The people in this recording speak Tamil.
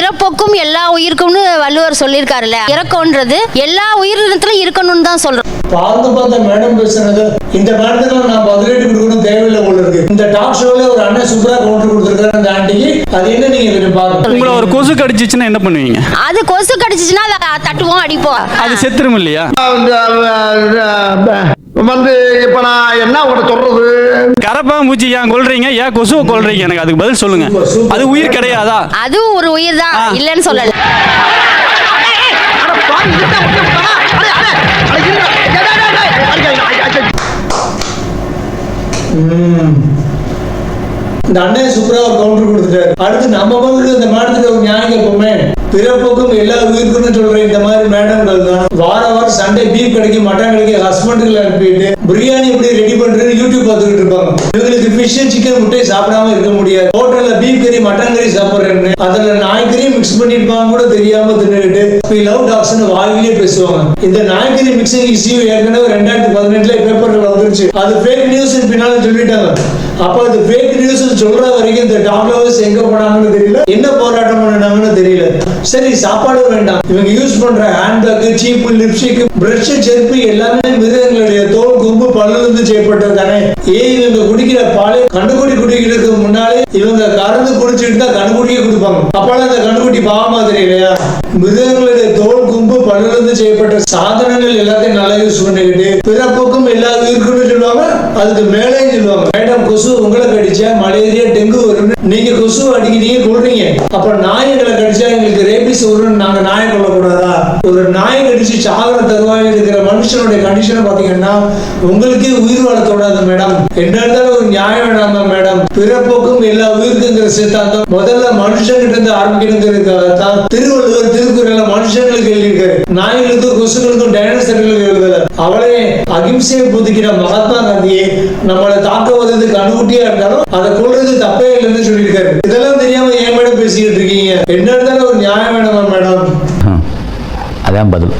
பிறப்புக்கும் எல்லா உயிருக்கும்னு வள்ளுவர் சொல்லியிருக்காருல்ல. இறக்கம்ன்றது எல்லா உயிரினத்திலும் இருக்கணும்னு தான் சொல்றோம். பார்த்த மேடம் பேசுனது இந்த மேடத்துக்கு நான் பதிலீடு கொடுக்கணும் தேவையில்லை போல இருக்கு. இந்த டாக் ஷோல ஒரு அண்ணன் சூப்பரா கவுண்டர் கொடுத்துருக்காரு அந்த ஆண்டிக்கு. அது என்ன நீங்க கொஞ்சம் பாருங்க. உங்களை ஒரு கொசு கடிச்சிச்சுன்னா என்ன பண்ணுவீங்க? அது கொசு கடிச்சிச்சுன்னா தட்டுவோம், அடிப்போம். அது செத்துரும் இல்லையா? வந்து இப்ப நான் என்ன உங்களை சொல்றது? கரப்பா மூச்சு ஏன் கொல்றீங்க, ஏன் கொசுவை கொல்றீங்க? எனக்கு அதுக்கு பதில் சொல்லுங்க. அது உயிர் கிடையாதா? அதுவும் ஒரு உயிர் தான், இல்லைன்னு சொல்லல. இந்த அண்ணன் சூப்பரா ஒரு கவுண்டர் கொடுத்துட்டாரு. அடுத்து நம்ம பங்குக்கு இந்த மேடத்துக்கு ஒரு நியாயம் எப்பவுமே பிறப்புக்கும் எல்லா உயிருக்குன்னு சொல்ற இந்த மாதிரி மேடம்கள் தான் வாரம் சண்டே பீஃப் கிடைக்கும், மட்டன் கிடைக்கும், ஹஸ்பண்டுகளை அனுப்பிட்டு பிரியாணி எப்படி ரெடி பண்றது யூடியூப் பார்த்துக்கிட்டு இருப்பாங்க. இவங்களுக்கு ஃபிஷ் சிக்கன் முட்டை சாப்பிடாம இருக்க முடியாது. ஹோட்டல்ல பீஃப் கறி மட்டன் கறி சாப்பிடுறேன்னு அதுல நாய்கறியும் மிக்ஸ் பண்ணிருப்பாங்க கூட தெரியாம தின்னுட்டு லவ் டாக்ஸ்னு வாயிலே பேசுவாங்க. இந்த நாய்கறி மிக்சிங் இஷ்யூ ஏற்கனவே 2018 பேப்பர்ல வந்துருச்சு. அது ஃபேக் நியூஸ் பின்னால சொல்லிட்டாங்க. அப்ப அது ஃபேக் நியூஸ் சொல்ற வரைக்கும் இந்த டாக் லவர்ஸ் எங்க போனாங்கன்னு தெரியல, என்ன போராட்டம் பண்ணாங்கன்னு தெரியல. சரி, சாப்பாடு வேண்டாம், இவங்க யூஸ் பண்ற ஹேண்ட்பேக், சீப்பு, லிப்ஸ்டிக், பிரஷ், செருப்பு எல்லாமே மிருகங்களுடைய தோல், கொம்பு, பல்லிருந்து செய்யப்பட்டது தானே. இவங்க குடிக்கிற பாலை கண்டுகுடி குடிக்கிறதுக்கு முன்னாலே இவங்க கறந்து குடிச்சுட்டு தான் கண்டுகுடியே கொடுப்பாங்க. அப்பெல்லாம் அந்த கண்டுகுட்டி பாவமா தெரியலையா? மிருகங்களுடைய தோல், கொம்பு, பல்லிருந்து செய்யப்பட்ட சாதனங்கள் எல்லாத்தையும் நல்லா யூஸ் பண்ணிக்கிட்டு பிறப்புக்கும் எல்லா உயிருக்குன்னு சொல்லுவாங்க. அதுக்கு மேலே சொல்லுவாங்க, மேடம் கொசு உங்களை கடிச்சா மலேரியா, டெங்கு வரும், நீங்க கொசு அடிக்கிறீங்க கொள்றீங்க. அப்ப நாய்களை கடிச்சா எங்களுக்கு ரேபிஸ் வரும், நாங்க நாயை கொள்ளக்கூடாதா? ஒரு நாய் கடிச்சு சாகர தருவாயில் இருக்கிற மனுஷனுடைய கண்டிஷனை பாத்தீங்கன்னா உங்களுக்கே உயிர் வாழ தோடாது மேடம். என்ன இருந்தாலும் ஒரு நியாயம் வேண்டாமா மேடம்? பிறப்புக்கும் எல்லா உயிருக்குங்கிற சித்தாந்தம் முதல்ல மனுஷங்கிட்ட இருந்து ஆரம்பிக்கணுங்கிறதுக்காகத்தான் திருவள்ளுவர் திருக்குறள மனுஷங்களுக்கு எழுதியிருக்காரு. நாய்களுக்கும் கொசுகளுக்கும் டைனோசர்களுக்கு எழுதல. அவளே அகிம்சையை புதிக்கிற மகாத்மா காந்தியே நம்மளை தாக்க வந்ததுக்கு அணுகுட்டியா இருந்தாலும் அதை கொள்றது தப்பே இல்லைன்னு சொல்லியிருக்காரு. இதெல்லாம் தெரியாம ஏன் மேடம் பேசிக்கிட்டு இருக்கீங்க? என்ன இருந்தாலும் ஒரு நியாயம் வேணுமா மேடம்? அதான் பதில்.